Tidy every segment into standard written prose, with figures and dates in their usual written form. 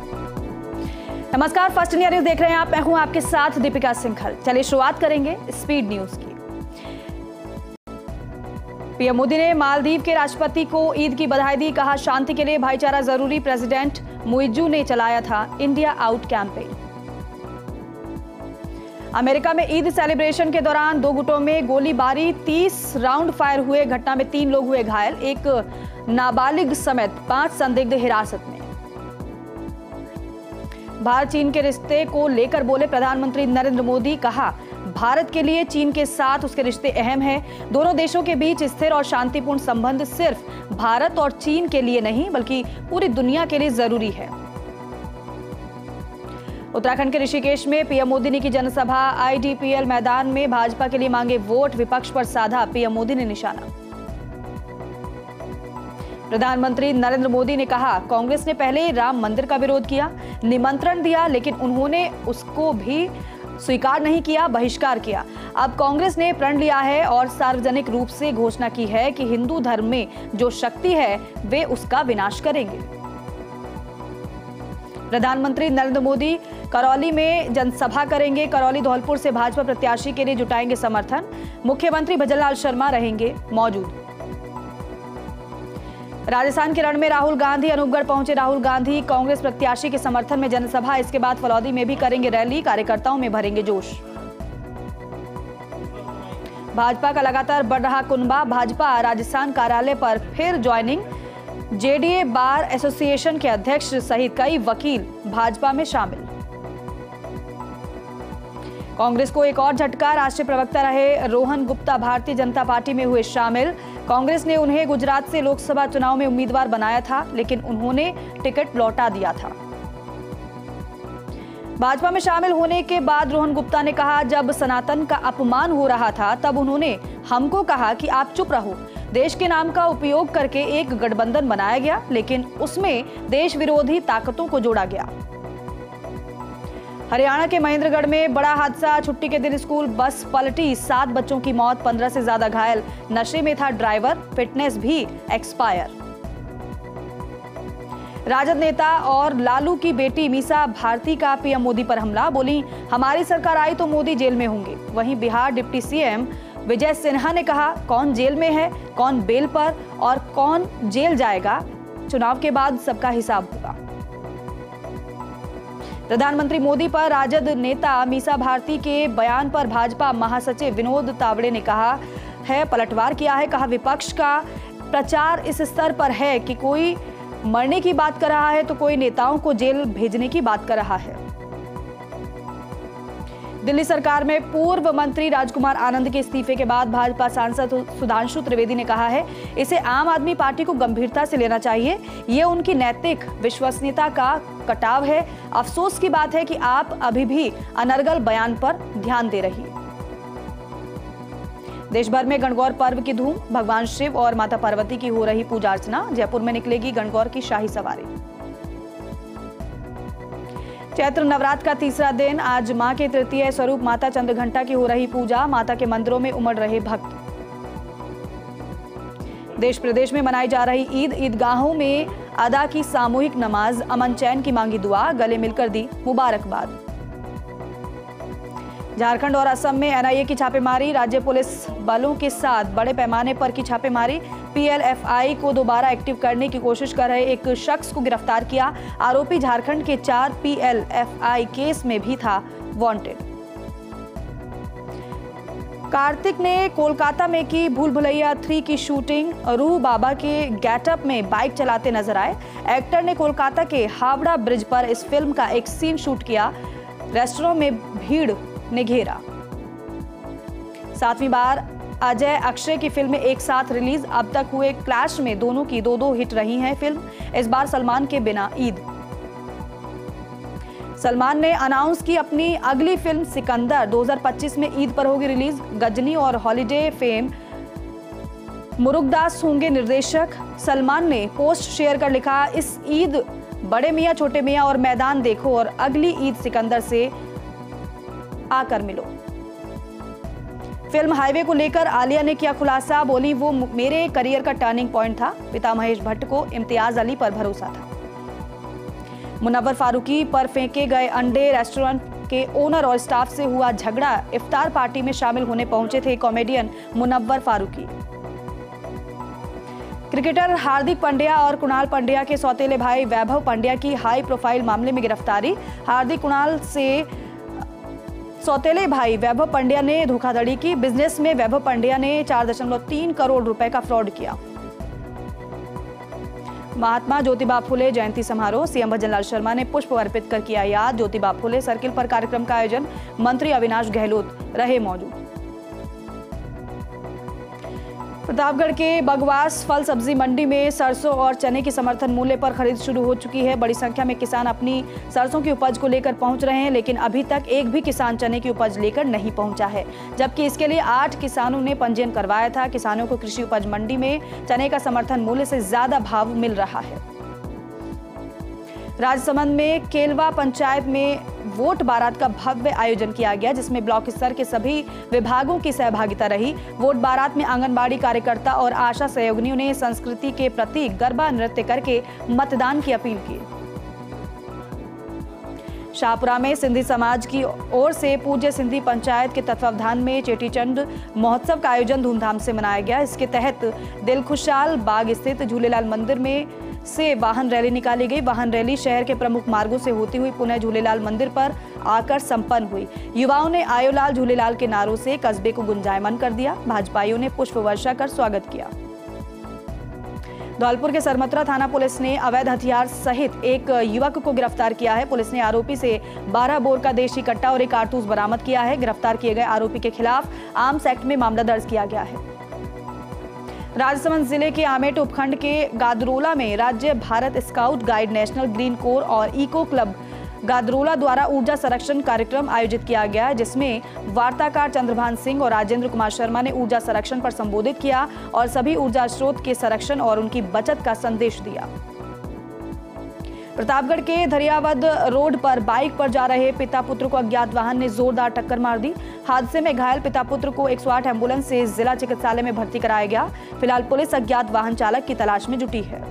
नमस्कार, first India news देख रहे हैं आप। मैं हूं आपके साथ दीपिका सिंघल। चलिए शुरुआत करेंगे स्पीड न्यूज की। पीएम मोदी ने मालदीव के राष्ट्रपति को ईद की बधाई दी। कहा, शांति के लिए भाईचारा जरूरी। प्रेसिडेंट मुइज्जू ने चलाया था इंडिया आउट कैंपेन। अमेरिका में ईद सेलिब्रेशन के दौरान 2 गुटों में गोलीबारी, 30 राउंड फायर हुए। घटना में 3 लोग हुए घायल, एक नाबालिग समेत 5 संदिग्ध हिरासत में। भारत चीन के रिश्ते को लेकर बोले प्रधानमंत्री नरेंद्र मोदी। कहा, भारत के लिए चीन के साथ उसके रिश्ते अहम हैं। दोनों देशों के बीच स्थिर और शांतिपूर्ण संबंध सिर्फ भारत और चीन के लिए नहीं बल्कि पूरी दुनिया के लिए जरूरी है। उत्तराखंड के ऋषिकेश में पीएम मोदी ने की जनसभा। आईडीपीएल मैदान में भाजपा के लिए मांगे वोट। विपक्ष पर साधा पीएम मोदी ने निशाना। प्रधानमंत्री नरेंद्र मोदी ने कहा, कांग्रेस ने पहले राम मंदिर का विरोध किया, निमंत्रण दिया, लेकिन उन्होंने उसको भी स्वीकार नहीं किया, बहिष्कार किया। अब कांग्रेस ने प्रण लिया है और सार्वजनिक रूप से घोषणा की है कि हिंदू धर्म में जो शक्ति है वे उसका विनाश करेंगे। प्रधानमंत्री नरेंद्र मोदी करौली में जनसभा करेंगे। करौली धौलपुर से भाजपा प्रत्याशी के लिए जुटाएंगे समर्थन। मुख्यमंत्री भजनलाल शर्मा रहेंगे मौजूद। राजस्थान के रण में राहुल गांधी। अनूपगढ़ पहुंचे राहुल गांधी। कांग्रेस प्रत्याशी के समर्थन में जनसभा। इसके बाद फलौदी में भी करेंगे रैली। कार्यकर्ताओं में भरेंगे जोश। भाजपा का लगातार बढ़ रहा कुनबा। भाजपा राजस्थान कार्यालय पर फिर ज्वाइनिंग। जेडीए बार एसोसिएशन के अध्यक्ष सहित कई वकील भाजपा में शामिल। कांग्रेस को एक और झटका। राष्ट्रीय प्रवक्ता रहे रोहन गुप्ता भारतीय जनता पार्टी में हुए शामिल। कांग्रेस ने उन्हें गुजरात से लोकसभा चुनाव में उम्मीदवार बनाया था, लेकिन उन्होंने टिकट लौटा दिया था। भाजपा में शामिल होने के बाद रोहन गुप्ता ने कहा, जब सनातन का अपमान हो रहा था तब उन्होंने हमको कहा कि आप चुप रहो। देश के नाम का उपयोग करके एक गठबंधन बनाया गया, लेकिन उसमें देश विरोधी ताकतों को जोड़ा गया। हरियाणा के महेंद्रगढ़ में बड़ा हादसा। छुट्टी के दिन स्कूल बस पलटी, 7 बच्चों की मौत, 15 से ज्यादा घायल। नशे में था ड्राइवर, फिटनेस भी एक्सपायर। राजद नेता और लालू की बेटी मीसा भारती का पीएम मोदी पर हमला। बोली, हमारी सरकार आई तो मोदी जेल में होंगे। वहीं बिहार डिप्टी सीएम विजय सिन्हा ने कहा, कौन जेल में है, कौन बेल पर और कौन जेल जाएगा, चुनाव के बाद सबका हिसाब होगा। प्रधानमंत्री मोदी पर राजद नेता मीसा भारती के बयान पर भाजपा महासचिव विनोद तावड़े ने कहा है पलटवार किया है। कहा, विपक्ष का प्रचार इस स्तर पर है कि कोई मरने की बात कर रहा है तो कोई नेताओं को जेल भेजने की बात कर रहा है। दिल्ली सरकार में पूर्व मंत्री राजकुमार आनंद के इस्तीफे के बाद भाजपा सांसद सुधांशु त्रिवेदी ने कहा है, इसे आम आदमी पार्टी को गंभीरता से लेना चाहिए। ये उनकी नैतिक विश्वसनीयता का कटाव है। अफसोस की बात है कि आप अभी भी अनर्गल बयान पर ध्यान दे रही है। देश भर में गणगौर पर्व की धूम। भगवान शिव और माता पार्वती की हो रही पूजा अर्चना। जयपुर में निकलेगी गणगौर की शाही सवारी। चैत्र नवरात्र का तीसरा दिन। आज मां के तृतीय स्वरूप माता चंद्रघंटा की हो रही पूजा। माता के मंदिरों में उमड़ रहे भक्त। देश प्रदेश में मनाई जा रही ईद। ईदगाहों में अदा की सामूहिक नमाज। अमन चैन की मांगी दुआ। गले मिलकर दी मुबारकबाद। झारखंड और असम में एनआईए की छापेमारी। राज्य पुलिस बलों के साथ बड़े पैमाने पर की छापेमारी। पीएलएफआई को दोबारा एक्टिव करने की कोशिश कर रहे एक शख्स को गिरफ्तार किया। आरोपी झारखंड के 4 पीएलएफआई केस में भी था वांटेड। कार्तिक ने कोलकाता में की भूल भुलैया 3 की शूटिंग। रूह बाबा के गेटअप में बाइक चलाते नजर आए। एक्टर ने कोलकाता के हावड़ा ब्रिज पर इस फिल्म का एक सीन शूट किया। रेस्टोरेंट में भीड़ ने घेरा। 7वीं बार अजय अक्षय की फिल्में एक साथ रिलीज। अब तक हुए क्लैश में दोनों की 2-2 हिट रही हैं फिल्म। इस बार सलमान के बिना ईद। सलमान ने अनाउंस की अपनी अगली फिल्म सिकंदर 2025 में ईद पर होगी रिलीज। गजनी और हॉलिडे फेम मुरुगदास होंगे निर्देशक। सलमान ने पोस्ट शेयर कर लिखा, इस ईद बड़े मियां छोटे मियां और मैदान देखो और अगली ईद सिकंदर से आकर मिलो। फिल्म हाईवे को लेकर आलिया ने किया खुलासा। बोली, वो मेरे करियर का टर्निंग पॉइंट था। पिता महेश भट्ट को इम्तियाज अली पर भरोसा था। मुनव्वर फारूकी पर फेंके गए अंडे, रेस्टोरेंट के ओनर और स्टाफ से हुआ झगड़ा। इफ्तार पार्टी में शामिल होने पहुंचे थे कॉमेडियन मुनव्वर फारूकी। क्रिकेटर हार्दिक पांड्या और कुणाल पांड्या के सौतेले भाई वैभव पांड्या की हाई प्रोफाइल मामले में गिरफ्तारी। हार्दिक कुणाल से सौतेले भाई वैभव पांड्या ने धोखाधड़ी की। बिजनेस में वैभव पांड्या ने 4.3 करोड़ रुपए का फ्रॉड किया। महात्मा ज्योतिबा फुले जयंती समारोह, सीएम भजनलाल शर्मा ने पुष्प अर्पित कर किया याद। ज्योतिबा फुले सर्किल पर कार्यक्रम का आयोजन, मंत्री अविनाश गहलोत रहे मौजूद। प्रतापगढ़ के बगवास फल सब्जी मंडी में सरसों और चने की समर्थन मूल्य पर खरीद शुरू हो चुकी है। बड़ी संख्या में किसान अपनी सरसों की उपज को लेकर पहुंच रहे हैं, लेकिन अभी तक एक भी किसान चने की उपज लेकर नहीं पहुंचा है, जबकि इसके लिए 8 किसानों ने पंजीयन करवाया था। किसानों को कृषि उपज मंडी में चने का समर्थन मूल्य से ज्यादा भाव मिल रहा है। राजसमंद में केलवा पंचायत में वोट बारात का भव्य आयोजन किया गया, जिसमें ब्लॉक स्तर के सभी विभागों की सहभागिता रही। वोट बारात में आंगनबाड़ी कार्यकर्ता और आशा सहयोगिनियों ने संस्कृति के प्रति गरबा नृत्य करके मतदान की अपील की। शाहपुरा में सिंधी समाज की ओर से पूज्य सिंधी पंचायत के तत्वावधान में चेटीचंड महोत्सव का आयोजन धूमधाम से मनाया गया। इसके तहत दिलखुशाल बाग स्थित झूलेलाल मंदिर में से वाहन रैली निकाली गई। वाहन रैली शहर के प्रमुख मार्गों से होती हुई पुनः झूलेलाल मंदिर पर आकर संपन्न हुई। युवाओं ने आयो लाल झूलेलाल के नारों से कस्बे को गुंजायमान कर दिया। भाजपाइयों ने पुष्प वर्षा कर स्वागत किया। धौलपुर के सरमत्रा थाना पुलिस ने अवैध हथियार सहित एक युवक को गिरफ्तार किया है। पुलिस ने आरोपी से 12 बोर का देशी कट्टा और एक कारतूस बरामद किया है। गिरफ्तार किए गए आरोपी के खिलाफ आर्म्स एक्ट में मामला दर्ज किया गया है। राजसमंद जिले के आमेट उपखंड के गादरोला में राज्य Bharat scout guide, national green core और इको क्लब गादरोला द्वारा ऊर्जा संरक्षण कार्यक्रम आयोजित किया गया, जिसमें वार्ताकार चंद्रभान सिंह और राजेंद्र कुमार शर्मा ने ऊर्जा संरक्षण पर संबोधित किया और सभी ऊर्जा स्रोत के संरक्षण और उनकी बचत का संदेश दिया। प्रतापगढ़ के धरियावद रोड पर बाइक पर जा रहे पिता पुत्र को अज्ञात वाहन ने जोरदार टक्कर मार दी। हादसे में घायल पिता पुत्र को 108 एम्बुलेंस से जिला चिकित्सालय में भर्ती कराया गया। फिलहाल पुलिस अज्ञात वाहन चालक की तलाश में जुटी है।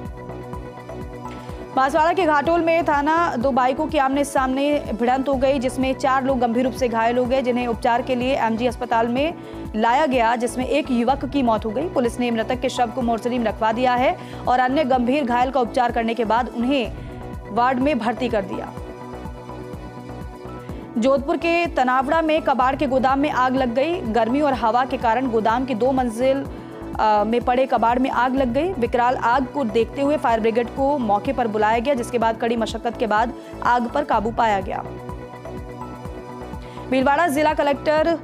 बांसवाड़ा के घाटोल में थाना 2 बाइकों की आमने सामने भिड़ंत हो गई, जिसमें 4 लोग गंभीर रूप से घायल हो गए, जिन्हें उपचार के लिए एमजी अस्पताल में लाया गया, जिसमें एक युवक की मौत हो गई। पुलिस ने मृतक के शव को मोर्चरी में रखवा दिया है और अन्य गंभीर घायल का उपचार करने के बाद उन्हें वार्ड में भर्ती कर दिया। जोधपुर के तनावड़ा में कबाड़ के गोदाम में आग लग गई। गर्मी और हवा के कारण गोदाम की 2 मंजिल में पड़े कबाड़ में आग लग गई। विकराल आग को देखते हुए फायर ब्रिगेड को मौके पर बुलाया गया, जिसके बाद कड़ी मशक्कत के बाद आग पर काबू पाया गया। भीलवाड़ा जिला कलेक्टर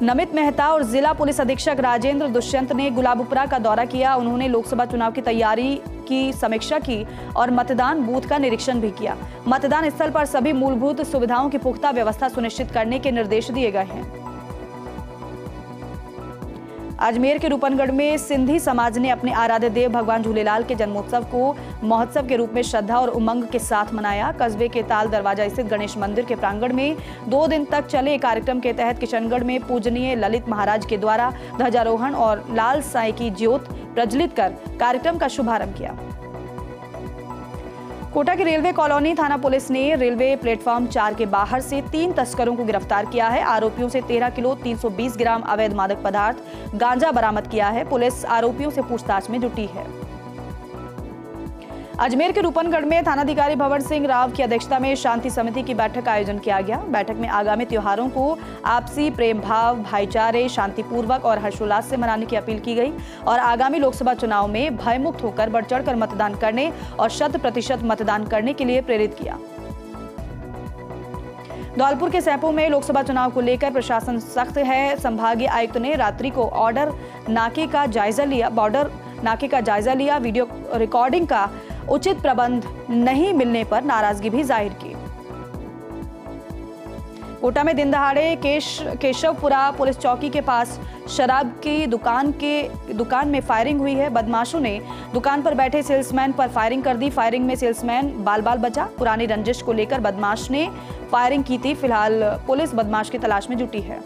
नमित मेहता और जिला पुलिस अधीक्षक राजेंद्र दुष्यंत ने गुलाबपुरा का दौरा किया। उन्होंने लोकसभा चुनाव की तैयारी की समीक्षा की और मतदान बूथ का निरीक्षण भी किया। मतदान स्थल पर सभी मूलभूत सुविधाओं की पुख्ता व्यवस्था सुनिश्चित करने के निर्देश दिए गए हैं। अजमेर के रूपनगढ़ में सिंधी समाज ने अपने आराध्य देव भगवान झूलेलाल के जन्मोत्सव को महोत्सव के रूप में श्रद्धा और उमंग के साथ मनाया। कस्बे के ताल दरवाजा स्थित गणेश मंदिर के प्रांगण में 2 दिन तक चले कार्यक्रम के तहत किशनगढ़ में पूजनीय ललित महाराज के द्वारा ध्वजारोहण और लाल साई की ज्योत प्रज्वलित कर कार्यक्रम का शुभारंभ किया। कोटा की रेलवे कॉलोनी थाना पुलिस ने रेलवे प्लेटफॉर्म 4 के बाहर से 3 तस्करों को गिरफ्तार किया है। आरोपियों से 13 किलो 320 ग्राम अवैध मादक पदार्थ गांजा बरामद किया है। पुलिस आरोपियों से पूछताछ में जुटी है। अजमेर के रूपनगढ़ में थानाधिकारी भंवर सिंह राव की अध्यक्षता में शांति समिति की बैठक का आयोजन किया गया। बैठक में आगामी त्योहारों को आपसी प्रेम भाव, भाईचारे, शांतिपूर्वक और हर्षोल्लास से मनाने की अपील की गई और आगामी लोकसभा चुनाव में भयमुक्त होकर बढ़ चढ़कर मतदान करने और 100% मतदान करने के लिए प्रेरित किया। धौलपुर के सैंपू में लोकसभा चुनाव को लेकर प्रशासन सख्त है। संभागीय आयुक्त ने रात्रि को बॉर्डर नाके का जायजा लिया। वीडियो रिकॉर्डिंग का उचित प्रबंध नहीं मिलने पर नाराजगी भी जाहिर की। कोटा में दिन दहाड़े केशवपुरा पुलिस चौकी के पास शराब की दुकान में फायरिंग हुई है। बदमाशों ने दुकान पर बैठे सेल्समैन पर फायरिंग कर दी। फायरिंग में सेल्समैन बाल बचा। पुरानी रंजिश को लेकर बदमाश ने फायरिंग की थी। फिलहाल पुलिस बदमाश की तलाश में जुटी है।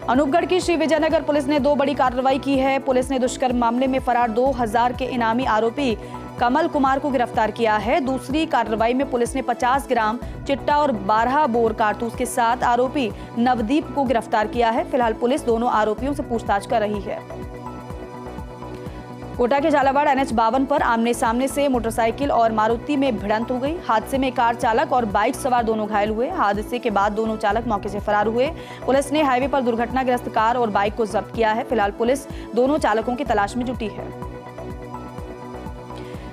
अनूपगढ़ की श्री विजयनगर पुलिस ने 2 बड़ी कार्रवाई की है। पुलिस ने दुष्कर्म मामले में फरार 2000 के इनामी आरोपी कमल कुमार को गिरफ्तार किया है। दूसरी कार्रवाई में पुलिस ने 50 ग्राम चिट्टा और 12 बोर कारतूस के साथ आरोपी नवदीप को गिरफ्तार किया है। फिलहाल पुलिस दोनों आरोपियों से पूछताछ कर रही है। कोटा के झालावाड़ NH 52 पर आमने सामने से मोटरसाइकिल और मारुति में भिड़ंत हो गई। हादसे में कार चालक और बाइक सवार दोनों घायल हुए। हादसे के बाद दोनों चालक मौके से फरार हुए। पुलिस ने हाईवे पर दुर्घटनाग्रस्त कार और बाइक को जब्त किया है। फिलहाल पुलिस दोनों चालकों की तलाश में जुटी है।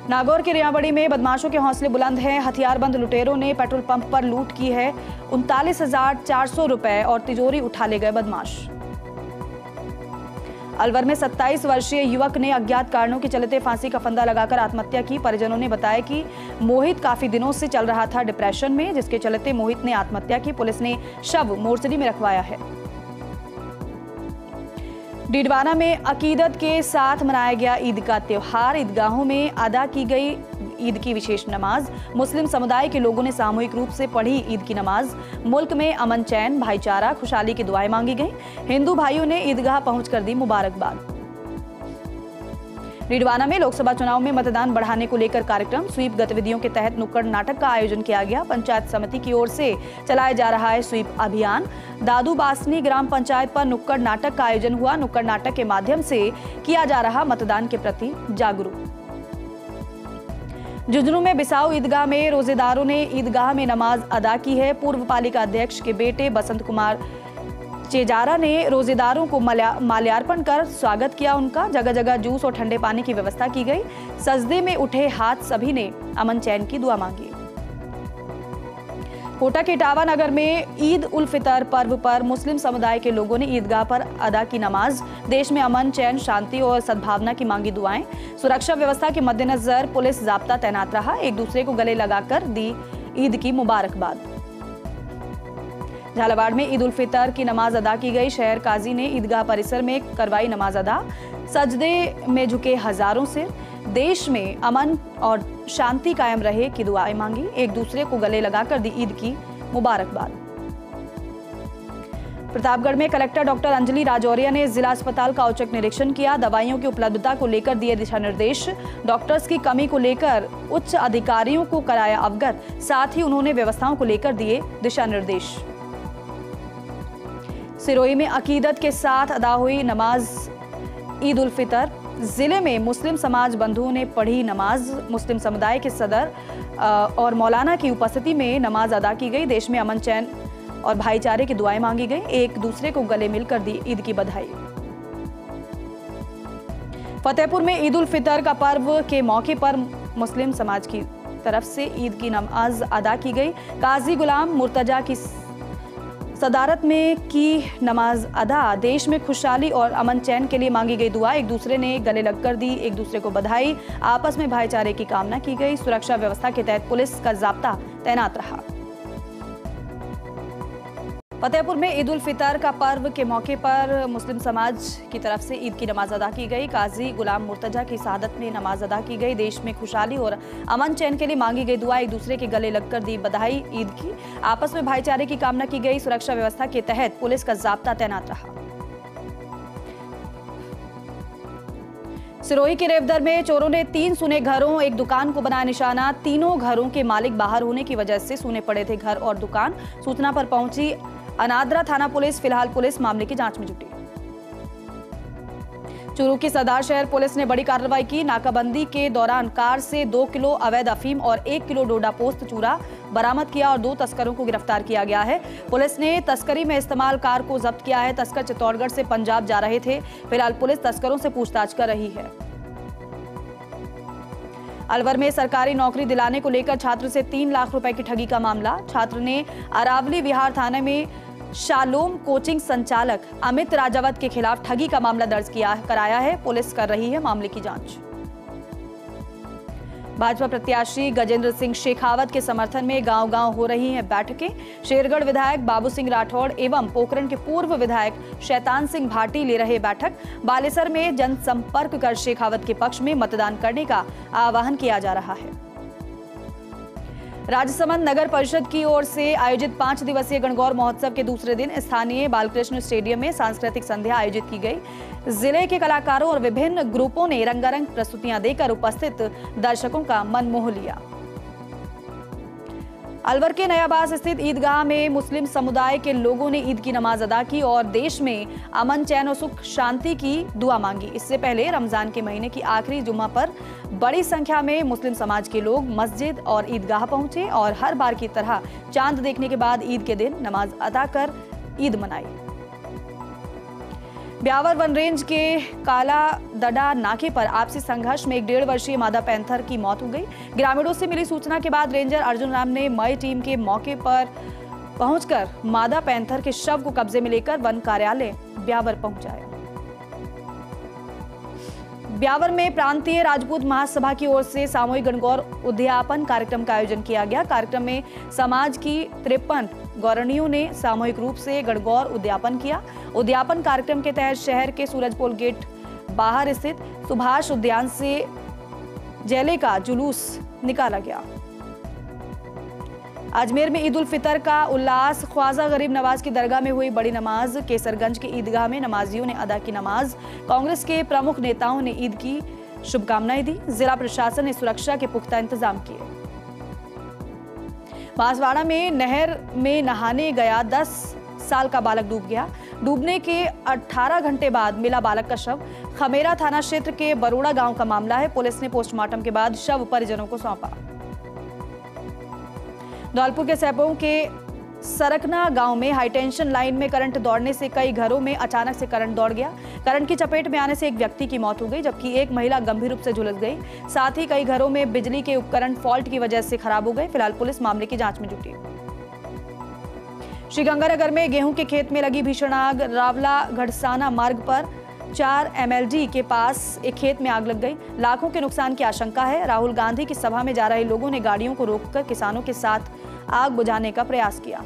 नागौर के रियाबड़ी में बदमाशों के हौसले बुलंद हैं। हथियारबंद लुटेरों ने पेट्रोल पंप पर लूट की है। 39,400 रुपए और तिजोरी उठा ले गए बदमाश। अलवर में 27 वर्षीय युवक ने अज्ञात कारणों के चलते फांसी का फंदा लगाकर आत्महत्या की। परिजनों ने बताया कि मोहित काफी दिनों से चल रहा था डिप्रेशन में, जिसके चलते मोहित ने आत्महत्या की। पुलिस ने शव मोर्चरी में रखवाया है। डीडवाना में अकीदत के साथ मनाया गया ईद का त्योहार। ईदगाहों में अदा की गई ईद की विशेष नमाज। मुस्लिम समुदाय के लोगों ने सामूहिक रूप से पढ़ी ईद की नमाज। मुल्क में अमन, चैन, भाईचारा, खुशहाली की दुआएं मांगी गईं। हिंदू भाइयों ने ईदगाह पहुंचकर दी मुबारकबाद। डीडवाना में लोकसभा चुनाव में मतदान बढ़ाने को लेकर कार्यक्रम। स्वीप गतिविधियों के तहत नुक्कड़ नाटक का आयोजन किया गया। पंचायत समिति की ओर से चलाया जा रहा है स्वीप अभियान। दादू बासनी ग्राम पंचायत पर नुक्कड़ नाटक का आयोजन हुआ। नुक्कड़ नाटक के माध्यम से किया जा रहा मतदान के प्रति जागरूक। झुंझुनू में बिसाऊ ईदगाह में रोजेदारों ने ईदगाह में नमाज अदा की है। पूर्व पालिका अध्यक्ष के बेटे बसंत कुमार चेजारा ने रोजेदारों को माल्यार्पण कर स्वागत किया। उनका जगह जगह जूस और ठंडे पानी की व्यवस्था की गई। सजदे में उठे हाथ सभी ने अमन चैन की दुआ मांगी। कोटा के इटावा नगर में ईद उल फितर पर्व पर मुस्लिम समुदाय के लोगों ने ईदगाह पर अदा की नमाज। देश में अमन, चैन, शांति और सद्भावना की मांगी दुआएं। सुरक्षा व्यवस्था के मद्देनजर पुलिस जाब्ता तैनात रहा। एक दूसरे को गले लगाकर दी ईद की मुबारकबाद। झालावाड़ में ईद उल फितर की नमाज अदा की गई। शहर काजी ने ईदगाह परिसर में करवाई नमाज अदा। सजदे में झुके हजारों से देश में अमन और शांति कायम रहे की दुआएं मांगी। एक दूसरे को गले लगाकर दी ईद की मुबारकबाद। प्रतापगढ़ में कलेक्टर डॉक्टर अंजलि राजौरिया ने जिला अस्पताल का औचक निरीक्षण किया। दवाइयों की उपलब्धता को लेकर दिए दिशा निर्देश। डॉक्टर्स की कमी को लेकर उच्च अधिकारियों को कराया अवगत। साथ ही उन्होंने व्यवस्थाओं को लेकर दिए दिशा निर्देश। सिरोही में अकीदत के साथ अदा हुई नमाज ईद उल फितर। जिले में मुस्लिम समाज बंधुओं ने पढ़ी नमाज। मुस्लिम समुदाय के सदर और मौलाना की उपस्थिति में नमाज अदा की गई। देश में अमन, चैन और भाईचारे की दुआएं मांगी गई। एक दूसरे को गले मिलकर दी ईद की बधाई। फतेहपुर में ईद उल फितर का पर्व के मौके पर मुस्लिम समाज की तरफ से ईद की नमाज अदा की गई। काजी गुलाम मुर्तजा की सदारत में की नमाज अदा। देश में खुशहाली और अमन चैन के लिए मांगी गई दुआ। एक दूसरे ने गले लगकर दी एक दूसरे को बधाई। आपस में भाईचारे की कामना की गई। सुरक्षा व्यवस्था के तहत पुलिस का जाब्ता तैनात रहा। फतेहपुर में ईद उल फितर का पर्व के मौके पर मुस्लिम समाज की तरफ से ईद की नमाज अदा की गई। काजी गुलाम मुर्तजा की शहादत में नमाज अदा की गई। देश में खुशहाली और अमन चैन के लिए मांगी गई दुआ। एक दूसरे के गले लगकर दी बधाई ईद की। आपस में भाईचारे की कामना की गई। सुरक्षा व्यवस्था के तहत पुलिस का जाब्ता तैनात रहा। सिरोही के रेवदर में चोरों ने 3 सूने घरों, एक दुकान को बनाया निशाना। तीनों घरों के मालिक बाहर होने की वजह से सूने पड़े थे घर और दुकान। सूचना पर पहुंची अनादरा थाना पुलिस। फिलहाल पुलिस मामले की जांच में जुटी। चूरू की सरदार शहर पुलिस ने बड़ी कार्रवाई की। नाकाबंदी के दौरान कार से 2 किलो अवैध अफीम और 1 किलो डोडा पोस्त चूरा बरामद किया और 2 तस्करों को गिरफ्तार किया गया है। पुलिस ने तस्करी में इस्तेमाल कार को जब्त किया है। तस्कर चित्तौड़गढ़ से पंजाब जा रहे थे। फिलहाल पुलिस तस्करों से पूछताछ कर रही है। अलवर में सरकारी नौकरी दिलाने को लेकर छात्र से 3 लाख रुपए की ठगी का मामला। छात्र ने अरावली विहार थाने में शालोम कोचिंग संचालक अमित राजावत के खिलाफ ठगी का मामला दर्ज कराया है। पुलिस कर रही है मामले की जांच। भाजपा प्रत्याशी गजेंद्र सिंह शेखावत के समर्थन में गांव-गांव हो रही हैं बैठकें। शेरगढ़ विधायक बाबू सिंह राठौड़ एवं पोखरण के पूर्व विधायक शैतान सिंह भाटी ले रहे बैठक। बालेसर में जनसंपर्क कर शेखावत के पक्ष में मतदान करने का आह्वान किया जा रहा है। राजसमंद नगर परिषद की ओर से आयोजित 5 दिवसीय गणगौर महोत्सव के दूसरे दिन स्थानीय बालकृष्ण स्टेडियम में सांस्कृतिक संध्या आयोजित की गई। जिले के कलाकारों और विभिन्न ग्रुपों ने रंगारंग प्रस्तुतियां देकर उपस्थित दर्शकों का मन मोह लिया। अलवर के नयाबास स्थित ईदगाह में मुस्लिम समुदाय के लोगों ने ईद की नमाज अदा की और देश में अमन, चैन और सुख शांति की दुआ मांगी। इससे पहले रमजान के महीने की आखिरी जुम्मा पर बड़ी संख्या में मुस्लिम समाज के लोग मस्जिद और ईदगाह पहुंचे और हर बार की तरह चांद देखने के बाद ईद के दिन नमाज अदा कर ईद मनाई। ब्यावर वन रेंज के काला दडा नाके पर आपसी संघर्ष में एक 1.5 वर्षीय मादा पैंथर की मौत हो गई। ग्रामीणों से मिली सूचना के बाद रेंजर अर्जुन राम ने मई टीम के मौके पर पहुंचकर मादा पैंथर के शव को कब्जे में लेकर वन कार्यालय ब्यावर पहुंचाया। ब्यावर में प्रांतीय राजपूत महासभा की ओर से सामूहिक गणगौर उद्यापन कार्यक्रम का आयोजन किया गया। कार्यक्रम में समाज की 53 गौरणियों ने सामूहिक रूप से गणगौर उद्यापन किया। उद्यापन कार्यक्रम के तहत शहर के सूरजपोल गेट बाहर स्थित सुभाष उद्यान से जैले का जुलूस निकाला गया। अजमेर में ईद उल फितर का उल्लास। ख्वाजा गरीब नवाज की दरगाह में हुई बड़ी नमाज। केसरगंज की ईदगाह में नमाजियों ने अदा की नमाज। कांग्रेस के प्रमुख नेताओं ने ईद की शुभकामनाएं दी। जिला प्रशासन ने सुरक्षा के पुख्ता इंतजाम किए। बांसवाड़ा में नहर में नहाने गया 10 साल का बालक डूब गया। डूबने के 18 घंटे बाद मिला बालक का शव। खमेरा थाना क्षेत्र के बरोड़ा गांव का मामला है। पुलिस ने पोस्टमार्टम के बाद शव परिजनों को सौंपा। धौलपुर के सैपों के सरकना गांव में हाईटेंशन लाइन में करंट दौड़ने से कई घरों में अचानक से करंट दौड़ गया। करंट की चपेट में आने से एक व्यक्ति की मौत हो गई, जबकि एक महिला गंभीर रूप से झुलस गई। साथ ही कई घरों में बिजली के उपकरण फॉल्ट की वजह से खराब हो गए। फिलहाल पुलिस मामले की जांच में जुटी। श्रीगंगानगर में गेहूं के खेत में लगी भीषण आग। रावला घड़साना मार्ग पर 4 MLD के पास एक खेत में आग लग गई। लाखों के नुकसान की आशंका है। राहुल गांधी की सभा में जा रहे लोगों ने गाड़ियों को रोककर किसानों के साथ आग बुझाने का प्रयास किया।